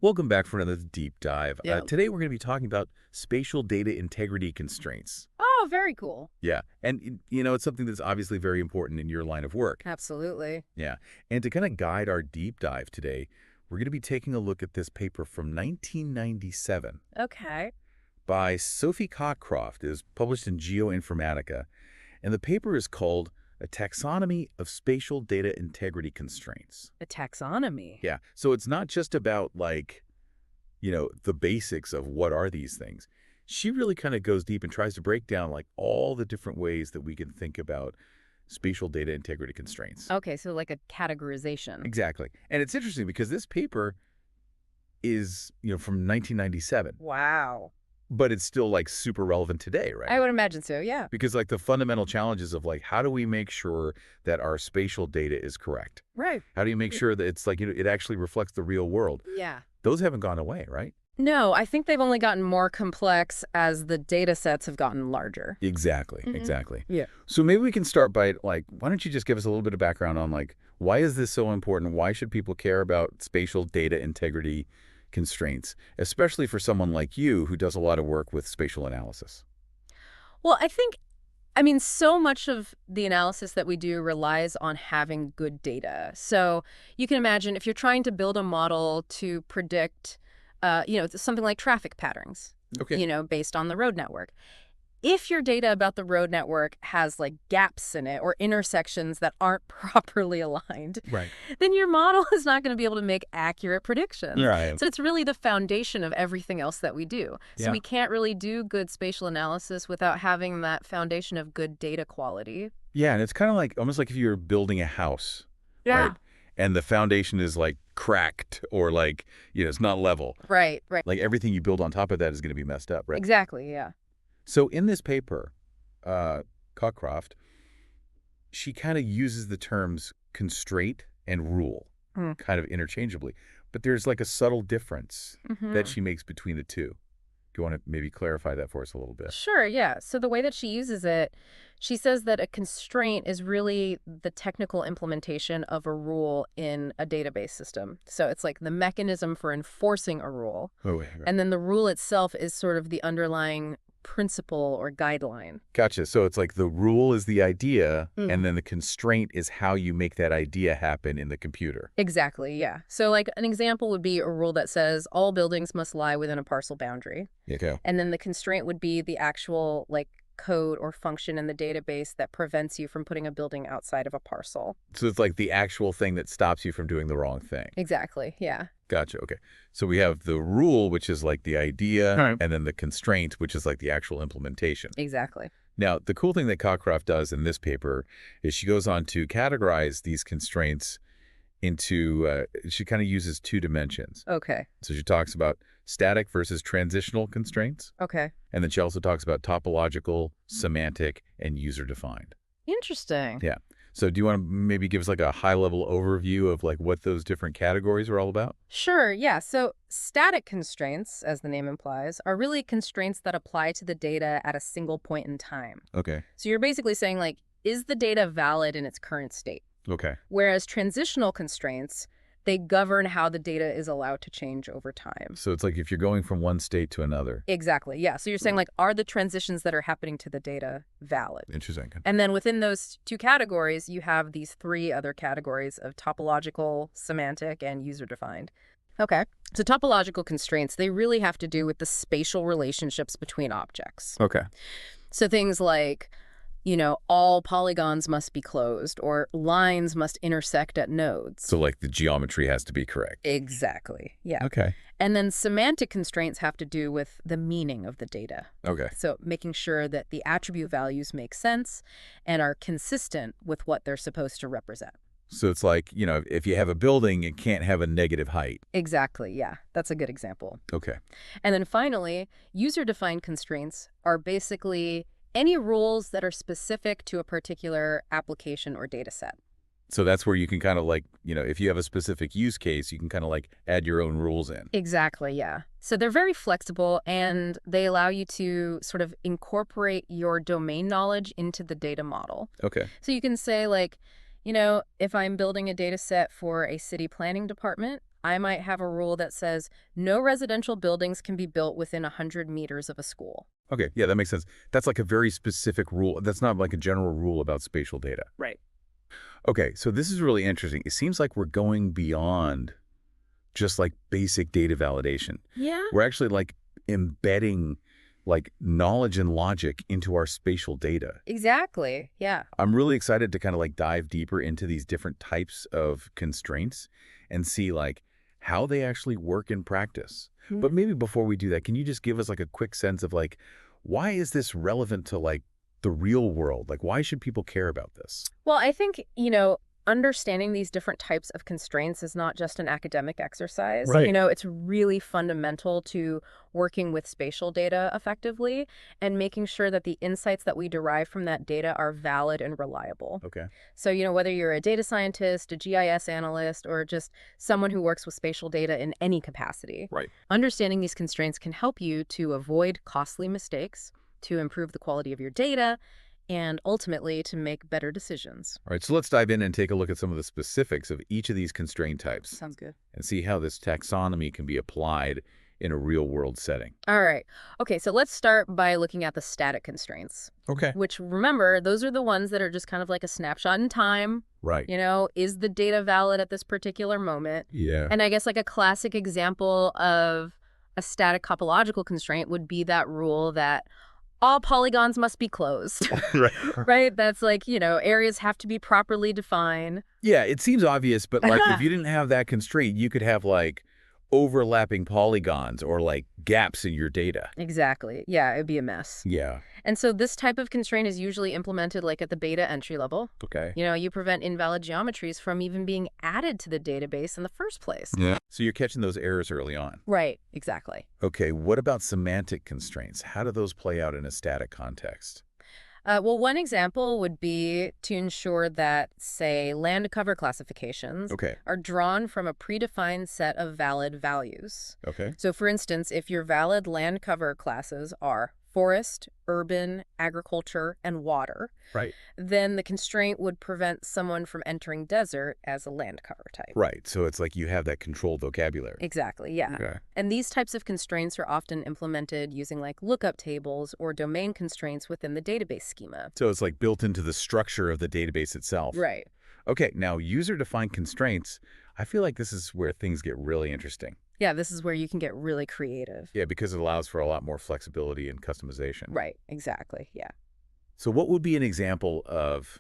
Welcome back for another deep dive. Yeah. Today we're going to be talking about spatial data integrity constraints. Oh, very cool. Yeah, and it's something that's obviously very important in your line of work. Absolutely. Yeah, and to kind of guide our deep dive today, we're going to be taking a look at this paper from 1997 Okay. by Sophie Cockcroft. It was published in Geoinformatica, and the paper is called A Taxonomy of Spatial Data Integrity Constraints. A taxonomy. Yeah, so it's not just about the basics of what are these things. She really kind of goes deep and tries to break down all the different ways that we can think about spatial data integrity constraints. Okay, so like a categorization. Exactly. And it's interesting because this paper is, from 1997, Wow. but it's still super relevant today, right? I would imagine so, yeah. Because the fundamental challenges of how do we make sure that our spatial data is correct? Right. How do you make sure that it's it actually reflects the real world? Yeah. Those haven't gone away, right? No, I think they've only gotten more complex as the data sets have gotten larger. Exactly, exactly. Yeah. So maybe we can start by, why don't you just give us a little bit of background on, why is this so important? Why should people care about spatial data integrity constraints, especially for someone like you who does a lot of work with spatial analysis? Well, so much of the analysis that we do relies on having good data. So you can imagine if you're trying to build a model to predict something like traffic patterns, Okay. Based on the road network. If your data about the road network has gaps in it or intersections that aren't properly aligned, Right. then your model is not going to be able to make accurate predictions. Right. So it's really the foundation of everything else that we do. So Yeah. we can't really do good spatial analysis without having that foundation of good data quality. Yeah, and it's kind of almost like if you're building a house, right? And the foundation is cracked or it's not level. Right. Everything you build on top of that is going to be messed up, right? Exactly, yeah. So in this paper, Cockcroft, she kind of uses the terms constraint and rule kind of interchangeably. But there's a subtle difference that she makes between the two. Do you want to maybe clarify that for us a little bit? Sure, yeah. So the way that she uses it, she says that a constraint is really the technical implementation of a rule in a database system. So it's the mechanism for enforcing a rule. Oh, right. And then the rule itself is sort of the underlying principle or guideline. Gotcha. So it's the rule is the idea, and then the constraint is how you make that idea happen in the computer. Exactly, yeah. So an example would be a rule that says all buildings must lie within a parcel boundary. Okay. And then the constraint would be the actual code or function in the database that prevents you from putting a building outside of a parcel. So it's the actual thing that stops you from doing the wrong thing. Exactly, yeah. Gotcha. Okay. So we have the rule, which is the idea, Right. and then the constraint, which is the actual implementation. Exactly. Now, the cool thing that Cockcroft does in this paper is she goes on to categorize these constraints into, she kind of uses two dimensions. Okay. So she talks about static versus transitional constraints. Okay. And then she also talks about topological, semantic, and user-defined. Interesting. Yeah. So do you want to maybe give us a high-level overview of what those different categories are all about? Sure, yeah. So static constraints, as the name implies, are really constraints that apply to the data at a single point in time. Okay. So you're basically saying, is the data valid in its current state? Okay. Whereas transitional constraints, they govern how the data is allowed to change over time. So it's if you're going from one state to another. Exactly, yeah. So you're saying, are the transitions that are happening to the data valid? Interesting. And then within those two categories, you have these three other categories of topological, semantic, and user-defined. Okay. So topological constraints, they really have to do with the spatial relationships between objects. Okay. So things like, all polygons must be closed, or lines must intersect at nodes. So the geometry has to be correct. Exactly, yeah. Okay. And then semantic constraints have to do with the meaning of the data. Okay. So making sure that the attribute values make sense and are consistent with what they're supposed to represent. So it's if you have a building, it can't have a negative height. Exactly, yeah. That's a good example. Okay. And then finally, user-defined constraints are basically any rules that are specific to a particular application or data set. So that's where you can kind of if you have a specific use case, you can kind of add your own rules in. Exactly, yeah. So they're very flexible and they allow you to sort of incorporate your domain knowledge into the data model. Okay. So you can say if I'm building a data set for a city planning department, I might have a rule that says no residential buildings can be built within 100 meters of a school. Okay, yeah, that makes sense. That's like a very specific rule. That's not like a general rule about spatial data. Right. Okay, so this is really interesting. It seems like we're going beyond just like basic data validation. Yeah. We're actually like embedding like knowledge and logic into our spatial data. Exactly. Yeah. I'm really excited to kind of like dive deeper into these different types of constraints and see like how they actually work in practice. But maybe before we do that, can you just give us like a quick sense of like, why is this relevant to like the real world? Like, why should people care about this? Well, I think, understanding these different types of constraints is not just an academic exercise. Right. It's really fundamental to working with spatial data effectively and making sure that the insights that we derive from that data are valid and reliable. Okay. So, whether you're a data scientist, a GIS analyst, or just someone who works with spatial data in any capacity, Right. understanding these constraints can help you to avoid costly mistakes, to improve the quality of your data, and ultimately to make better decisions. All right, so let's dive in and take a look at some of the specifics of each of these constraint types Sounds good. and see how this taxonomy can be applied in a real-world setting. All right. Okay, so let's start by looking at the static constraints, Okay. which, remember, those are the ones that are just kind of like a snapshot in time. Right. Is the data valid at this particular moment? Yeah. And I guess like a classic example of a static topological constraint would be that rule that all polygons must be closed. Right. Right? That's like, areas have to be properly defined. Yeah, it seems obvious, but like if you didn't have that constraint, you could have like overlapping polygons or like gaps in your data. Exactly. Yeah, it'd be a mess. Yeah. And so this type of constraint is usually implemented like at the beta entry level. Okay. You prevent invalid geometries from even being added to the database in the first place. Yeah. So you're catching those errors early on. Right, exactly. Okay, what about semantic constraints? How do those play out in a static context? Well, one example would be to ensure that, say, land cover classifications Okay. are drawn from a predefined set of valid values. Okay. So, for instance, if your valid land cover classes are forest, urban, agriculture, and water, Right. then the constraint would prevent someone from entering desert as a land cover type. Right. So it's like you have that controlled vocabulary. Exactly, yeah. Okay. And these types of constraints are often implemented using like lookup tables or domain constraints within the database schema. So it's like built into the structure of the database itself. Right. Okay, now user-defined constraints, I feel like this is where things get really interesting. Yeah, this is where you can get really creative. Yeah, because it allows for a lot more flexibility and customization. Right, exactly, yeah. So what would be an example of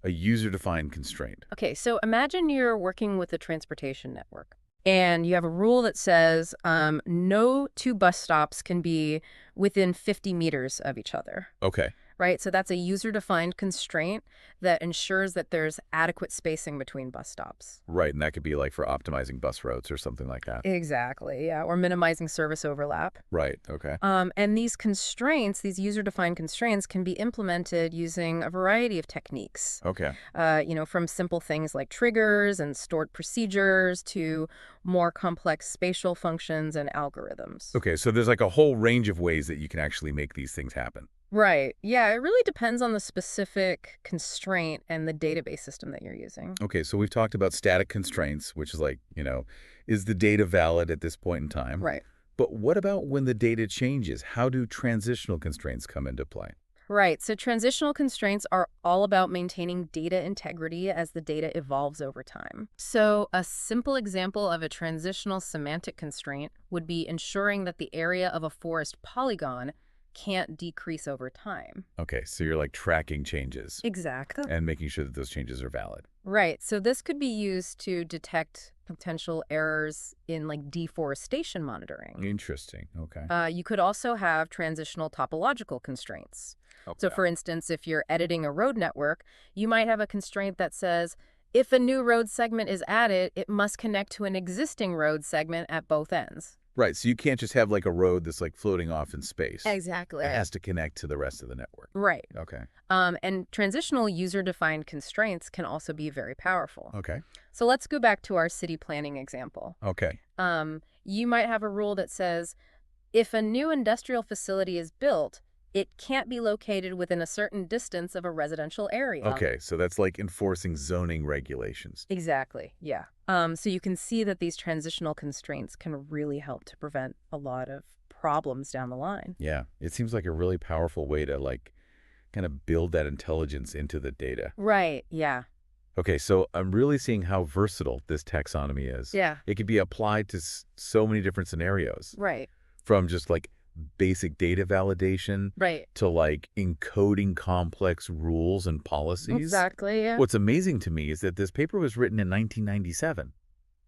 a user-defined constraint? Okay, so imagine you're working with a transportation network and you have a rule that says no two bus stops can be within 50 meters of each other. Okay. Right? So that's a user-defined constraint that ensures that there's adequate spacing between bus stops. Right, and that could be like for optimizing bus routes or something like that. Exactly, yeah, or minimizing service overlap. Right, okay. And these constraints, these user-defined constraints, can be implemented using a variety of techniques. Okay. From simple things like triggers and stored procedures to more complex spatial functions and algorithms. Okay, so there's like a whole range of ways that you can actually make these things happen. Right. Yeah, it really depends on the specific constraint and the database system that you're using. Okay, so we've talked about static constraints, which is like, is the data valid at this point in time? Right. But what about when the data changes? How do transitional constraints come into play? Right. So transitional constraints are all about maintaining data integrity as the data evolves over time. So a simple example of a transitional semantic constraint would be ensuring that the area of a forest polygon can't decrease over time. Okay, so you're like tracking changes Exactly. and making sure that those changes are valid. Right. So this could be used to detect potential errors in like deforestation monitoring. Interesting. Okay. You could also have transitional topological constraints. So Okay. for instance, if you're editing a road network, you might have a constraint that says, if a new road segment is added, it must connect to an existing road segment at both ends. Right, so you can't just have like a road that's like floating off in space. Exactly. It has to connect to the rest of the network. Right. Okay. And transitional user-defined constraints can also be very powerful. Okay. So let's go back to our city planning example. Okay. You might have a rule that says, if a new industrial facility is built, it can't be located within a certain distance of a residential area. Okay, so that's like enforcing zoning regulations. Exactly, yeah. So you can see that these transitional constraints can really help to prevent a lot of problems down the line. Yeah, it seems like a really powerful way to like kind of build that intelligence into the data. Right, yeah. Okay, so I'm really seeing how versatile this taxonomy is. Yeah. It can be applied to so many different scenarios, Right, from just like basic data validation right. to like encoding complex rules and policies. Exactly, yeah. What's amazing to me is that this paper was written in 1997,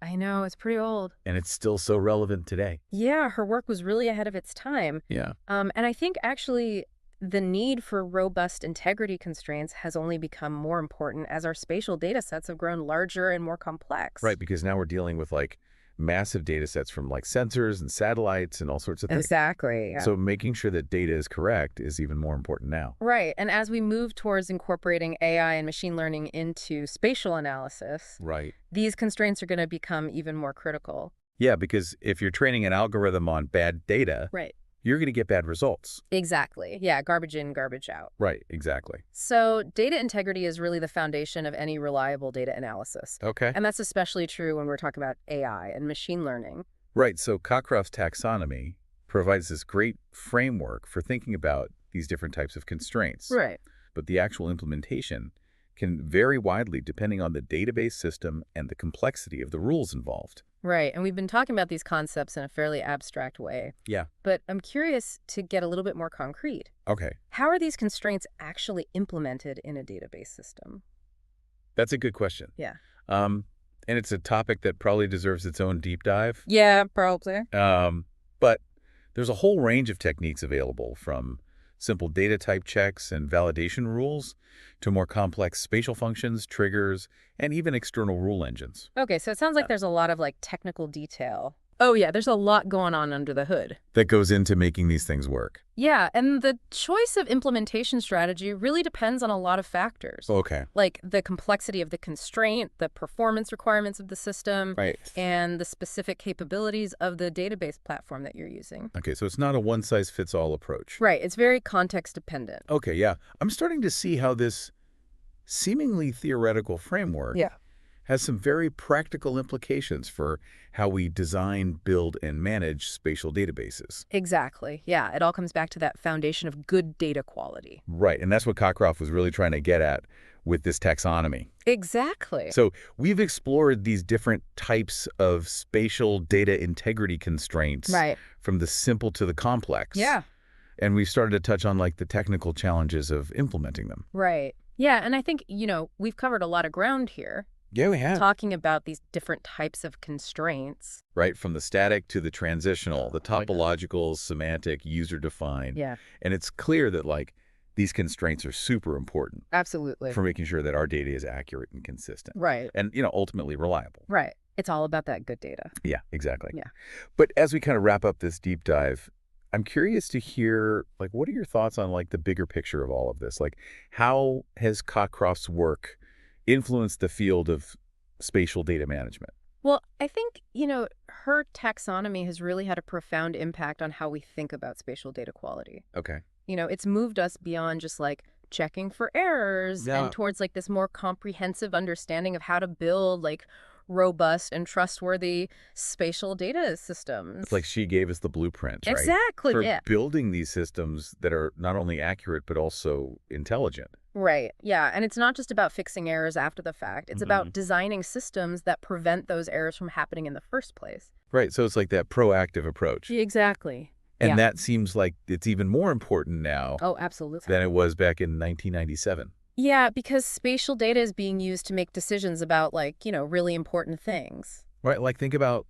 I know, it's pretty old. and it's still so relevant today. Yeah, her work was really ahead of its time. Yeah. And I think actually the need for robust integrity constraints has only become more important as our spatial data sets have grown larger and more complex. Right, because now we're dealing with like massive data sets from like sensors and satellites and all sorts of things. Exactly. Yeah. So making sure that data is correct is even more important now. Right. And as we move towards incorporating AI and machine learning into spatial analysis, Right. these constraints are going to become even more critical. Yeah, because if you're training an algorithm on bad data, Right. you're going to get bad results. Exactly. Yeah, garbage in, garbage out. Right, exactly. So data integrity is really the foundation of any reliable data analysis. Okay. And that's especially true when we're talking about AI and machine learning. Right, so Cockcroft's taxonomy provides this great framework for thinking about these different types of constraints. Right. But the actual implementation can vary widely depending on the database system and the complexity of the rules involved. Right. And we've been talking about these concepts in a fairly abstract way. Yeah. But I'm curious to get a little bit more concrete. Okay. How are these constraints actually implemented in a database system? That's a good question. Yeah. And it's a topic that probably deserves its own deep dive. Yeah, probably. But there's a whole range of techniques available, from simple data type checks and validation rules to more complex spatial functions, triggers, and even external rule engines. Okay, so it sounds like there's a lot of technical detail. Oh yeah, there's a lot going on under the hood. That goes into making these things work. Yeah, and the choice of implementation strategy really depends on a lot of factors. Okay. Like the complexity of the constraint, the performance requirements of the system, Right. and the specific capabilities of the database platform that you're using. Okay, so it's not a one-size-fits-all approach. Right, it's very context dependent. Okay, yeah. I'm starting to see how this seemingly theoretical framework has some very practical implications for how we design, build, and manage spatial databases. Exactly. Yeah, it all comes back to that foundation of good data quality. Right, and that's what Cockcroft was really trying to get at with this taxonomy. Exactly. So we've explored these different types of spatial data integrity constraints, Right. from the simple to the complex. Yeah. And we started to touch on the technical challenges of implementing them. Right. Yeah, and I think, we've covered a lot of ground here. Yeah, we have. Talking about these different types of constraints. Right, from the static to the transitional, the topological, semantic, user-defined. Yeah. And it's clear that these constraints are super important Absolutely. for making sure that our data is accurate and consistent. Right. And, ultimately reliable. Right. It's all about that good data. Yeah, exactly. Yeah. But as we kind of wrap up this deep dive, I'm curious to hear, what are your thoughts on, the bigger picture of all of this? How has Cockcroft's work influenced the field of spatial data management? Well, I think, her taxonomy has really had a profound impact on how we think about spatial data quality. Okay. It's moved us beyond just checking for errors and towards this more comprehensive understanding of how to build robust and trustworthy spatial data systems. It's like she gave us the blueprint, right? Exactly, For yeah. building these systems that are not only accurate, but also intelligent. Right, yeah. And it's not just about fixing errors after the fact. It's about designing systems that prevent those errors from happening in the first place. Right, so it's like that proactive approach. Exactly. And that seems like it's even more important now Oh, absolutely. than it was back in 1997. Yeah, because spatial data is being used to make decisions about, really important things. Right, think about,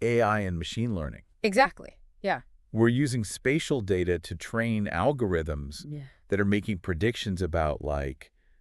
AI and machine learning. Exactly, yeah. We're using spatial data to train algorithms that are making predictions about,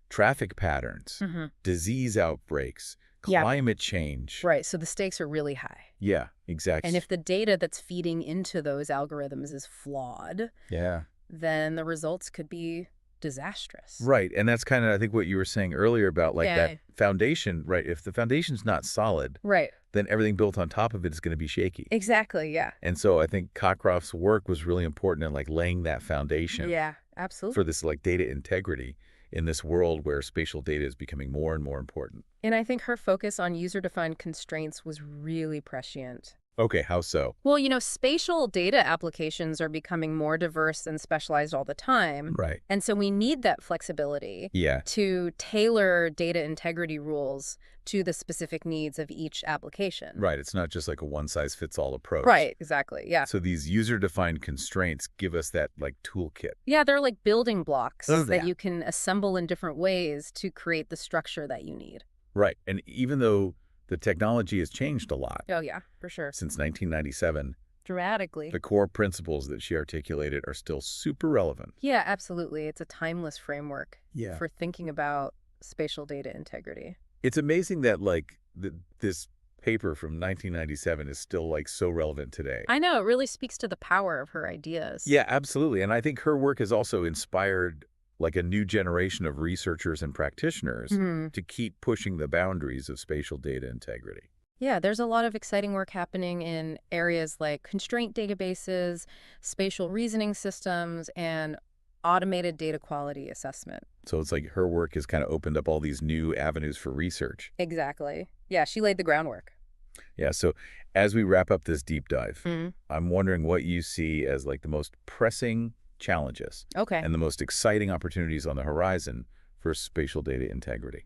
traffic patterns, disease outbreaks, climate change. Right, so the stakes are really high. Yeah, exactly. And if the data that's feeding into those algorithms is flawed, then the results could be disastrous. Right, and that's kind of, I think, what you were saying earlier about, that foundation, right? If the foundation's not solid, Right. then everything built on top of it is going to be shaky. Exactly, yeah. And so I think Cockcroft's work was really important in like laying that foundation Yeah, absolutely. for this like data integrity in this world where spatial data is becoming more and more important. And I think her focus on user-defined constraints was really prescient. Okay, how so? Well, spatial data applications are becoming more diverse and specialized all the time. Right. And so we need that flexibility Yeah. to tailor data integrity rules to the specific needs of each application. Right. It's not just like a one-size-fits-all approach. Right, exactly. Yeah. So these user-defined constraints give us that like toolkit. Yeah, they're like building blocks Oh, that yeah. you can assemble in different ways to create the structure that you need. Right. And even though the technology has changed a lot Oh, yeah, for sure. since 1997, Dramatically. the core principles that she articulated are still super relevant. Yeah, absolutely. It's a timeless framework Yeah. for thinking about spatial data integrity. It's amazing that like this paper from 1997 is still like so relevant today. I know, it really speaks to the power of her ideas. Yeah, absolutely. And I think her work has also inspired like a new generation of researchers and practitioners Mhm. to keep pushing the boundaries of spatial data integrity. Yeah, there's a lot of exciting work happening in areas like constraint databases, spatial reasoning systems, and automated data quality assessment. So it's like her work has kind of opened up all these new avenues for research. Exactly. Yeah, she laid the groundwork. Yeah, so as we wrap up this deep dive, Mhm. I'm wondering what you see as like the most pressing challenges Okay. and the most exciting opportunities on the horizon for spatial data integrity.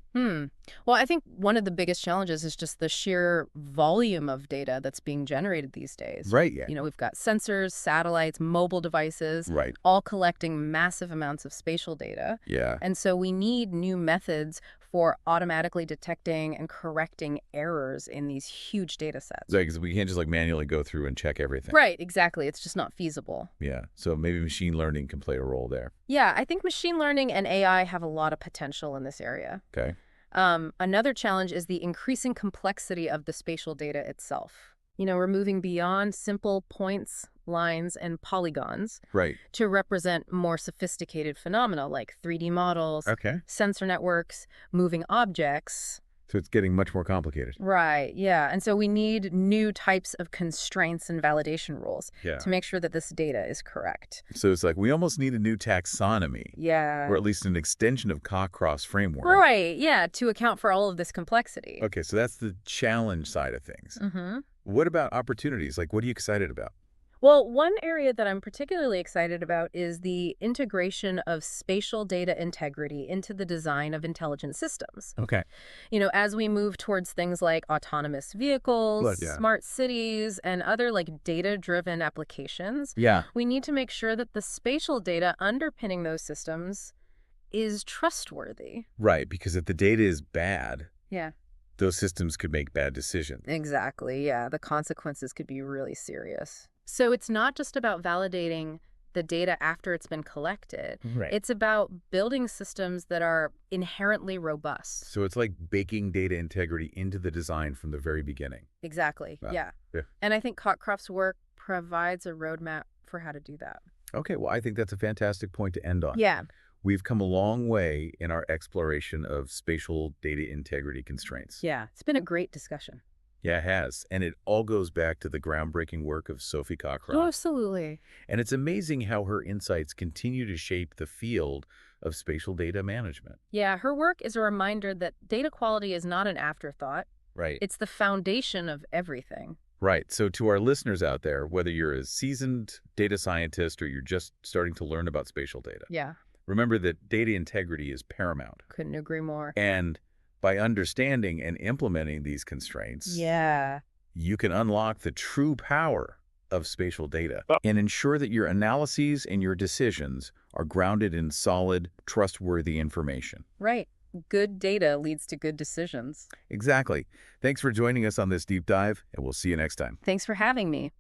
Well, I think one of the biggest challenges is just the sheer volume of data that's being generated these days. Right, yeah. We've got sensors, satellites, mobile devices, Right. all collecting massive amounts of spatial data. Yeah. And so we need new methods for automatically detecting and correcting errors in these huge data sets. Right, because we can't just like manually go through and check everything. Right, exactly. It's just not feasible. Yeah. So maybe machine learning can play a role there. Yeah, I think machine learning and AI have a lot of potential in this area. Okay. Another challenge is the increasing complexity of the spatial data itself. We're moving beyond simple points, lines, and polygons Right. to represent more sophisticated phenomena like 3D models, Okay. sensor networks, moving objects. So it's getting much more complicated. Right, yeah. And so we need new types of constraints and validation rules Yeah. to make sure that this data is correct. So it's like we almost need a new taxonomy, Yeah. or at least an extension of Cockcroft's framework. Right, yeah, to account for all of this complexity. Okay, so that's the challenge side of things. Mm-hmm. What about opportunities? Like, what are you excited about? Well, one area that I'm particularly excited about is the integration of spatial data integrity into the design of intelligent systems. Okay. As we move towards things like autonomous vehicles, Right, yeah. smart cities, and other like data-driven applications, Yeah. we need to make sure that the spatial data underpinning those systems is trustworthy. Right, because if the data is bad, Yeah. those systems could make bad decisions. Exactly, yeah. The consequences could be really serious. So it's not just about validating the data after it's been collected. Right. It's about building systems that are inherently robust. So it's like baking data integrity into the design from the very beginning. Exactly, Wow. yeah. Yeah. And I think Cockcroft's work provides a roadmap for how to do that. Okay, well, I think that's a fantastic point to end on. Yeah. We've come a long way in our exploration of spatial data integrity constraints. Yeah. It's been a great discussion. Yeah, it has. And it all goes back to the groundbreaking work of Sophie Cockcroft. Oh, absolutely. And it's amazing how her insights continue to shape the field of spatial data management. Yeah, her work is a reminder that data quality is not an afterthought. Right. It's the foundation of everything. Right. So to our listeners out there, whether you're a seasoned data scientist or you're just starting to learn about spatial data, Yeah. remember that data integrity is paramount. Couldn't agree more. And by understanding and implementing these constraints, Yeah. you can unlock the true power of spatial data and ensure that your analyses and your decisions are grounded in solid, trustworthy information. Right. Good data leads to good decisions. Exactly. Thanks for joining us on this deep dive, and we'll see you next time. Thanks for having me.